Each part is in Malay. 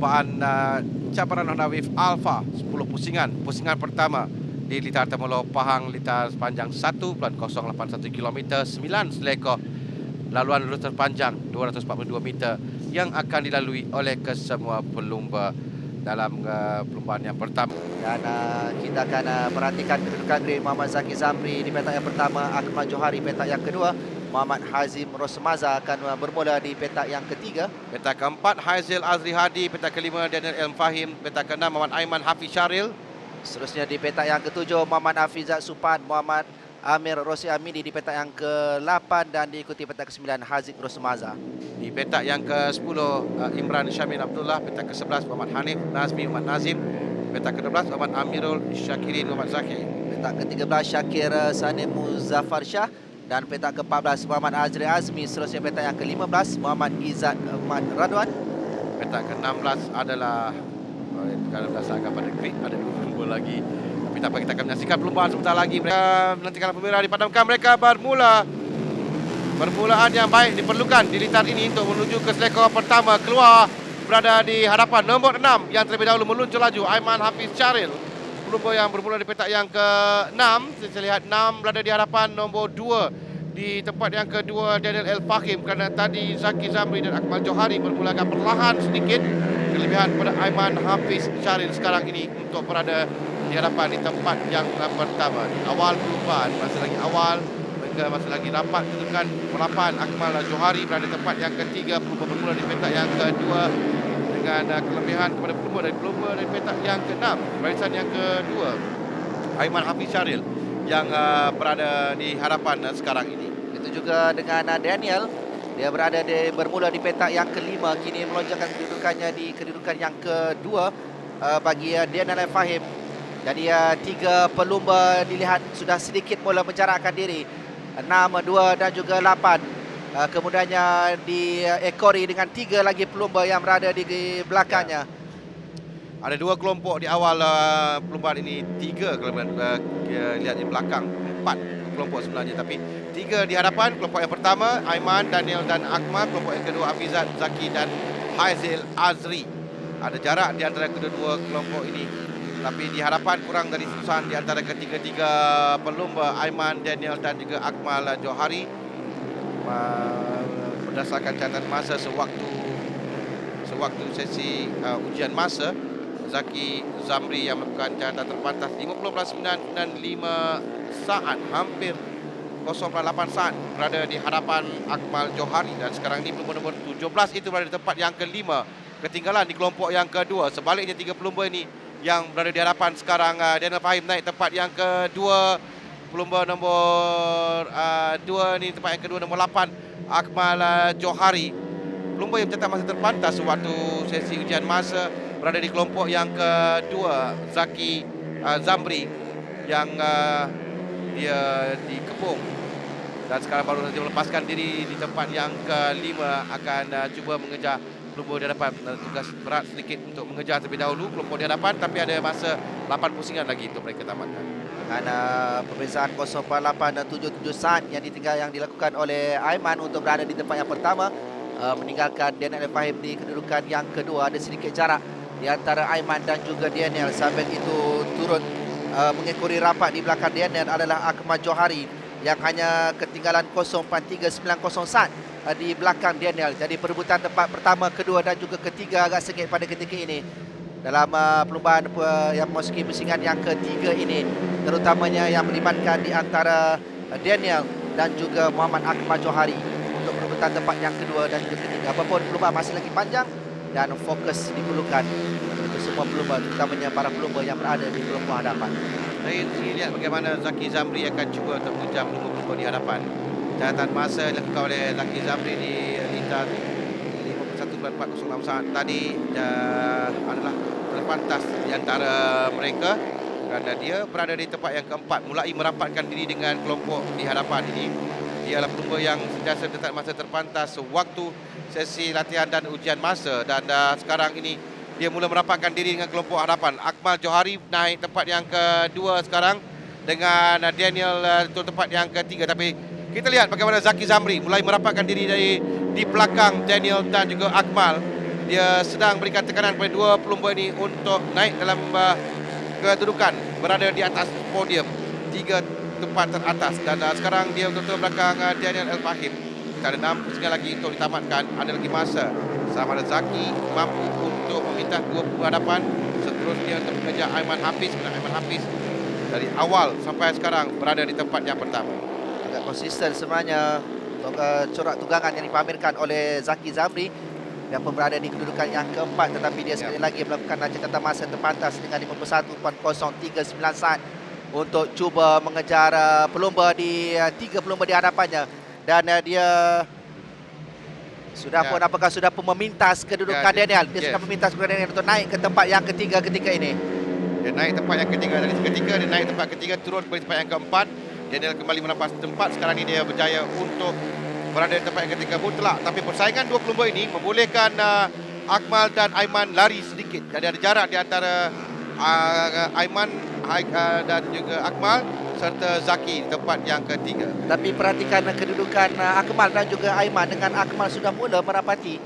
perlombaan cabaran Honda Wave Alpha 10 pusingan. Pusingan pertama di litar Temulo Pahang, litar sepanjang 1.081 km, 9 selekor. Laluan lurus terpanjang 242 meter yang akan dilalui oleh kesemua pelumba dalam perlombaan yang pertama. Dan kita akan perhatikan kedudukan dari Muhammad Zaki Zamri di petak yang pertama, Akmal Johari petak yang kedua, Muhammad Hazim Rosmaza akan bermula di petak yang ketiga. Petak keempat Haizil Azri Hadi, petak kelima Daniel El Fahim, petak keenam Muhammad Aiman Hafiz Syaril. Seterusnya di petak yang ketujuh Muhammad Hafizat Supan, Muhammad Amir Rosi Amidi di petak yang ke-8 dan diikuti petak ke-9 Haziq Rosmaza. Di petak yang ke-10 Imran Syamin Abdullah, petak ke-11 Muhammad Hanif Nazmi Muhammad Nazim, petak ke-12 Muhammad Amirul Syakirin Muhammad Zaki. Petak ke-13 Syakir Sanim Muzaffar Shah dan petak ke-14 Muhammad Azri Azmi. Seterusnya petak yang ke-15 Muhammad Izzat Ahmad Radwan. Petak ke-16 adalah kalau berdasarkan pada grid ada 2 pelumba lagi. Tapi tak apa, kita akan menyaksikan perlombaan sebentar lagi. Mereka menantikan lampu merah dipadamkan, mereka bermula. Permulaan yang baik diperlukan di litar ini untuk menuju ke selekor pertama. Keluar berada di hadapan nombor 6 yang terlebih dahulu meluncur laju Aiman Hafiz Syaril. Pelumba yang bermula di petak yang ke-6. Saya lihat 6 berada di hadapan nombor 2. Di tempat yang kedua Daniel El Fahim, kerana tadi Zaki Zamri dan Akmal Johari bermula agak perlahan sedikit. Kelebihan pada Aiman Hafiz Syaril sekarang ini untuk berada di hadapan di tempat yang pertama. Di awal perlombaan, masih lagi awal, mereka masih lagi rapat kedudukan perapan. Akmal Johari berada di tempat yang ketiga, pelumba bermula di petak yang kedua dengan kelebihan kepada pelumba dari petak yang ke-6. Barisan yang kedua Aiman Hafiz Syaril yang berada di hadapan sekarang ini. Itu juga dengan Daniel. Dia bermula di petak yang kelima, kini melonjakkan kedudukannya di kedudukan yang kedua bagi Daniel Fahim. Jadi 3 pelumba dilihat sudah sedikit mula menjarakkan diri. 6, 2 dan juga 8. Kemudiannya diekori dengan 3 lagi pelumba yang berada di belakangnya. Ada 2 kelompok di awal perlombaan ini, 3 kalau lihat di belakang, 4 kelompok sebenarnya, tapi 3 di hadapan. Kelompok yang pertama Aiman, Daniel dan Akmal. Kelompok yang kedua Hafizat, Zaki dan Haizil Azri. Ada jarak di antara kedua-dua kelompok ini, tapi di hadapan kurang dari sesusan di antara ketiga-tiga pelumba Aiman, Daniel dan juga Akmal Johari. Berdasarkan catatan masa sewaktu sesi ujian masa, Zaki Zamri yang melakukan catatan terpantas 50.995 saat, hampir 0.8 saat berada di hadapan Akmal Johari. Dan sekarang ini pelumba nombor 17 itu berada di tempat yang kelima, ketinggalan di kelompok yang kedua. Sebaliknya 3 pelumba ini yang berada di hadapan sekarang, Daniel Fahim naik tempat yang kedua, pelumba nombor 2 ni tempat yang kedua nombor 8 Akmal Johari. Pelumba yang mencatat masa terpantas waktu sesi ujian masa berada di kelompok yang kedua, Zaki Zamri yang dia dikepung dan sekarang baru saja melepaskan diri di tempat yang kelima, akan cuba mengejar pelumba di hadapan. Tugas berat sedikit untuk mengejar terlebih dahulu kelompok di hadapan, tapi ada masa 8 pusingan lagi untuk mereka tamatkan. Dan pemeriksaan 0.877 saat yang dilakukan oleh Aiman untuk berada di tempat yang pertama, meninggalkan Daniel Fahim di kedudukan yang kedua. Ada sedikit jarak di antara Aiman dan juga Daniel. Sambil itu turut mengekori rapat di belakang Daniel adalah Akmal Johari yang hanya ketinggalan 0.390 saat di belakang Daniel. Jadi perebutan tempat pertama, kedua dan juga ketiga agak sengit pada ketika ini dalam perlombaan yang memasuki pusingan yang ketiga ini, terutamanya yang melibatkan di antara Daniel dan juga Muhammad Akmal Johari untuk perebutan tempat yang kedua dan juga ketiga. Apapun perlombaan masih lagi panjang dan fokus diperlukan untuk semua pelumba, terutamanya para pelumba yang berada di kelompok hadapan. Saya lihat bagaimana Zaki Zamri akan cuba untuk mengejar pelumba di hadapan. Catatan masa dilakukan oleh Zaki Zamri di litar 51.406 saat tadi adalah terpantas di antara mereka, kerana dia berada di tempat yang keempat, mulai merapatkan diri dengan kelompok di hadapan ini. Dia adalah pelumba yang sentiasa mencatat masa terpantas sewaktu sesi latihan dan ujian masa, dan sekarang ini dia mula merapatkan diri dengan kelompok hadapan. Akmal Johari naik tempat yang kedua sekarang dengan Daniel turun tempat yang ketiga. Tapi kita lihat bagaimana Zaki Zamri mulai merapatkan diri di belakang Daniel dan juga Akmal. dia sedang berikan tekanan kepada dua pelumba ini untuk naik dalam kedudukan, berada di atas podium 3 tempat teratas. Dan sekarang dia betul-betul belakang Daniel Al-Fahim. Kita ada 6 pusingan lagi untuk ditamatkan. Ada lagi masa sama ada Zaki mampu untuk meminta 2 hadapan. Seterusnya untuk mengejar Aiman Hafiz. Aiman Hafiz dari awal sampai sekarang berada di tempat yang pertama. Agak konsisten sebenarnya untuk corak tunggangan yang dipamerkan oleh Zaki Zamri yang pun berada di kedudukan yang keempat, tetapi dia sekali lagi melakukan catatan masa terpantas dengan 51.039 saat untuk cuba mengejar pelumba di 3 pelumba di hadapannya. Dan dia sudah pun apakah sudah pun memintas kedudukan Daniel. Dia sudah memintas kedudukan Daniel untuk naik ke tempat yang ketiga ketika ini. Dia naik tempat yang ketiga. Dari ketiga dia naik tempat ketiga, turun ke tempat yang keempat. Daniel kembali menampas tempat. Sekarang ini dia berjaya untuk berada di tempat yang ketiga mutlak. Tapi persaingan dua pelumba ini membolehkan Akmal dan Aiman lari sedikit. Jadi ada jarak di antara Aiman dan juga Akmal serta Zaki di tempat yang ketiga. Tapi perhatikan kedudukan Akmal dan juga Aiman. Dengan Akmal sudah mula merapati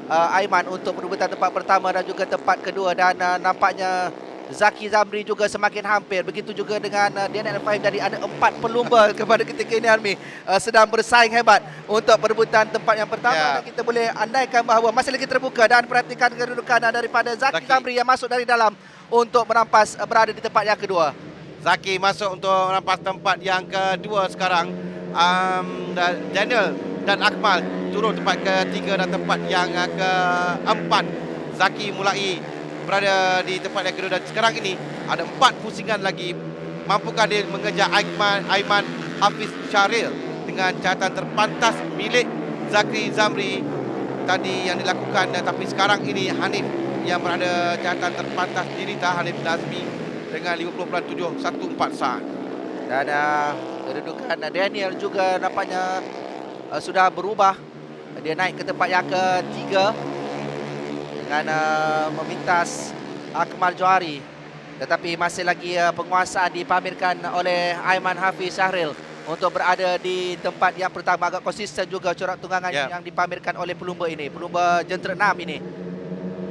Aiman untuk perebutan tempat pertama dan juga tempat kedua. Dan nampaknya Zaki Zamri juga semakin hampir. Begitu juga dengan Daniel Al-Fahim. Jadi ada 4 pelumba kepada ketika ini Almi sedang bersaing hebat untuk perebutan tempat yang pertama. Dan kita boleh andaikan bahawa masih lagi terbuka. Dan perhatikan kedudukan daripada Zaki Zamri yang masuk dari dalam untuk merampas berada di tempat yang kedua. Zaki masuk untuk merampas tempat yang kedua sekarang. Daniel dan Akmal turun tempat ketiga dan tempat yang keempat. Zaki mulai berada di tempat yang kedua dan sekarang ini ada 4 pusingan lagi. Mampukah dia mengejar Aiman Hafiz Syahril dengan catatan terpantas milik Zaki Zamri tadi yang dilakukan. Tapi sekarang ini Hanif yang berada catatan terpantas dirita, Hanif Nazmi dengan 50.714 saat. Dan kedudukan Daniel juga nampaknya sudah berubah. Dia naik ke tempat yang ketiga dengan memintas Akmal Johari. Tetapi masih lagi penguasaan dipamerkan oleh Aiman Hafiz Syahril untuk berada di tempat yang pertama. Agak konsisten juga corak tunggangan yang dipamerkan oleh pelumba ini, pelumba jentera 6 ini.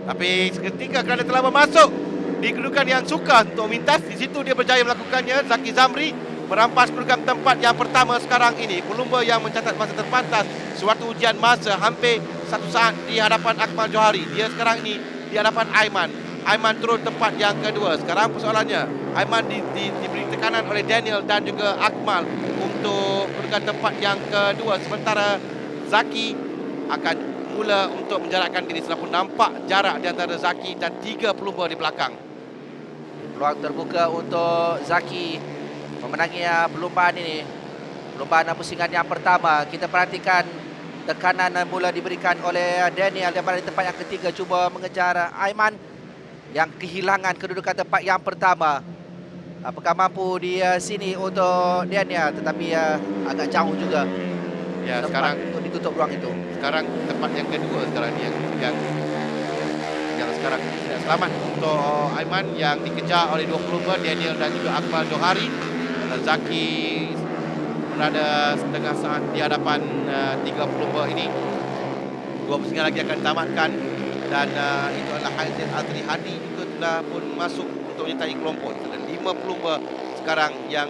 Tapi seketika kerana telah masuk di kedudukan yang sukar untuk mintas, di situ dia berjaya melakukannya. Zaki Zamri merampas kedudukan tempat yang pertama sekarang ini. Pelumba yang mencatat masa terpantas suatu ujian masa hampir 1 saat di hadapan Akmal Johari. Dia sekarang ini di hadapan Aiman. Aiman turun tempat yang kedua. Sekarang persoalannya, Aiman diberi tekanan oleh Daniel dan juga Akmal untuk kedudukan tempat yang kedua. Sementara Zaki akan mula untuk menjarakkan diri setelah pun nampak jarak di antara Zaki dan 3 pelumba di belakang. Peluang terbuka untuk Zaki memenangi perlombaan ini. Perlombaan pusingan yang pertama. Kita perhatikan tekanan mula diberikan oleh Daniel daripada tempat yang ketiga, cuba mengejar Aiman yang kehilangan kedudukan tempat yang pertama. Apakah mampu di sini untuk Daniel, tetapi agak jauh juga. Ya, sekarang untuk ditutup ruang itu. Sekarang tempat yang kedua sekarang yang sekarang tidak selamat untuk Aiman yang dikejar oleh 2 pelumba, Daniel dan juga Akmal Johari. Zaki berada setengah saat di hadapan 3 pelumba ini. 2 pusingan lagi akan ditamatkan. Dan itu adalah Haizil Azri Hadi juga telah pun masuk untuk menyertai kelompok. Ada 5 pelumba sekarang yang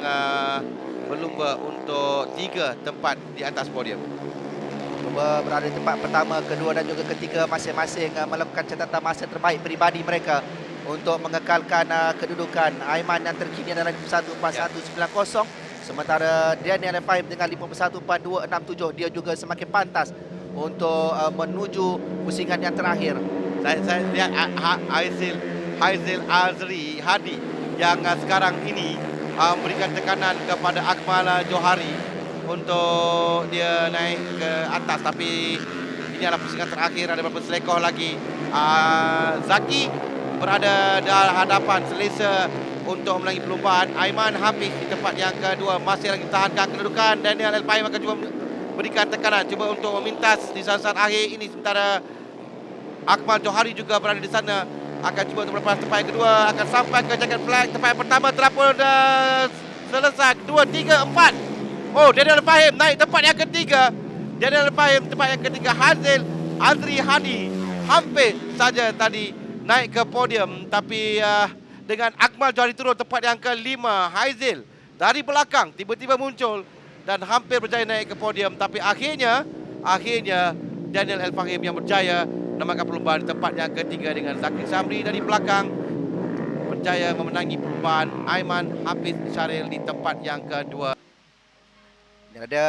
berlumba untuk 3 tempat di atas podium. Pelumba berada di tempat pertama, kedua dan juga ketiga masing-masing melakukan catatan masa terbaik peribadi mereka untuk mengekalkan kedudukan. Aiman yang terkini adalah 51.4190. Sementara Daniel Al-Fahim dengan 51.4267. Dia juga semakin pantas untuk menuju pusingan yang terakhir. Saya lihat Haizil Azri Hadi yang sekarang ini memberikan tekanan kepada Akmal Johari untuk dia naik ke atas. Tapi ini adalah pusingan terakhir, ada beberapa selekoh lagi. Zaki berada di hadapan selesa untuk melangi perlombaan. Aiman Hafiz di tempat yang kedua masih lagi tahankan kedudukan. Daniel Al-Fahim akan cuba berikan tekanan, cuba untuk memintas di saat akhir ini. Sementara Akmal Johari juga berada di sana, akan cuba untuk melepas tempat yang kedua, akan sampai ke jacket flag. Tempat yang pertama terapun selesai. 2, 3, 4. Oh, Daniel Al-Fahim naik tempat yang ketiga. Daniel Al-Fahim tempat yang ketiga. Haizil Azri Hadi hampir saja tadi naik ke podium, tapi dengan Akmal Johari turun tempat yang ke-5. Haizil dari belakang tiba-tiba muncul dan hampir berjaya naik ke podium, tapi akhirnya Daniel El Fahim yang berjaya menamakan perlombaan di tempat yang ketiga dengan Zakri Zamri dari belakang berjaya memenangi perlombaan. Aiman Hafiz Syaril di tempat yang kedua. Yang ada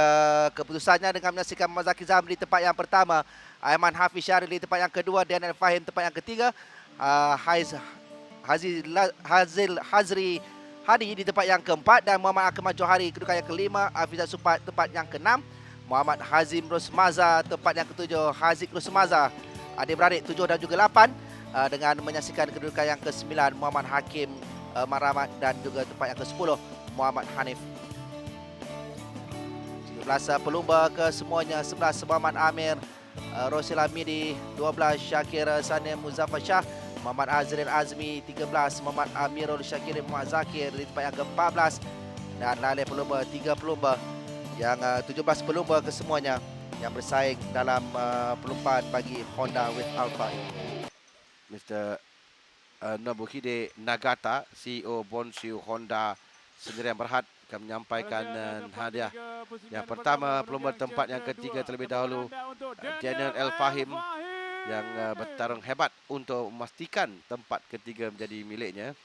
keputusannya dengan menyaksikan Muhammad Zakri Zamri di tempat yang pertama, Aiman Hafiz Syaril di tempat yang kedua, Daniel Fahim tempat yang ketiga, Hazri Hadi di tempat yang keempat, dan Muhammad Akmal Johari kedudukan yang kelima, Afizat Supat tempat yang keenam, Muhammad Hazim Rosmaza tempat yang ketujuh, Haziq Rosmaza adik-beradik 7 dan juga 8 dengan menyaksikan kedudukan yang ke-9 Muhammad Hakim Maramat, dan juga tempat yang ke-10 Muhammad Hanif. 17 pelumba ke semuanya, 11 Muhammad Amir Rosil Hamidi, 12 Syakir Sanim Muzaffar Shah, Muhammad Azril Azmi, 13 Muhammad Amirul Syakir Muhammad Zakir di tempat yang ke-14, dan lain pelumba 3 pelumba yang 17 pelumba ke semuanya yang bersaing dalam perlombaan bagi Honda with Alpha. Mr. Nobuhide Nagata, CEO Bonshu Honda Sendirian Berhad akan menyampaikan hadiah. Yang pertama, pelumba tempat yang ketiga terlebih dahulu, Daniel El Fahim yang bertarung hebat untuk memastikan tempat ketiga menjadi miliknya.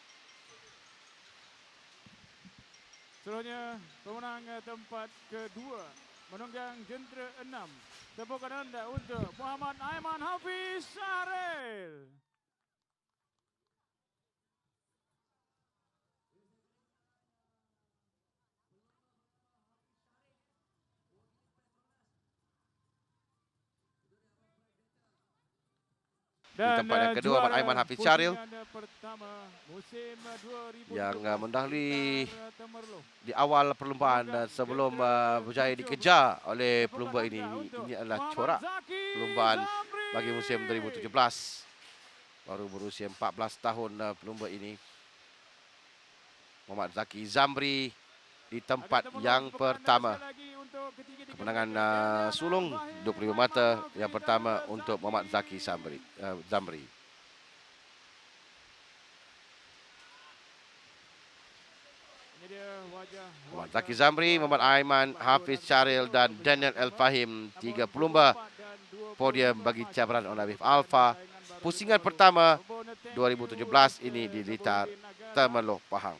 Selanjutnya, pemenang tempat kedua menunggang jentera 6. Tepukan anda untuk Muhammad Aiman Hafiz Syaril. Di tempat yang kedua, Muhammad Aiman Hafiz Syaril yang mendahului di awal perlombaan dan sebelum berjaya dikejar oleh pelumba ini. Ini adalah corak perlombaan bagi musim 2017. Baru berusia 14 tahun pelumba ini. Muhammad Zakri Zamri di tempat yang pertama. Kemenangan sulung 25 mata yang pertama untuk Muhammad Zakri Zamri. Muhammad Zakri Zamri, Muhammad Aiman Hafiz Syaril dan Daniel El Fahim, 3 pelumba podium bagi cabaran Honda with Alpha. Pusingan pertama 2017 ini di Blitar, Temerloh, Pahang.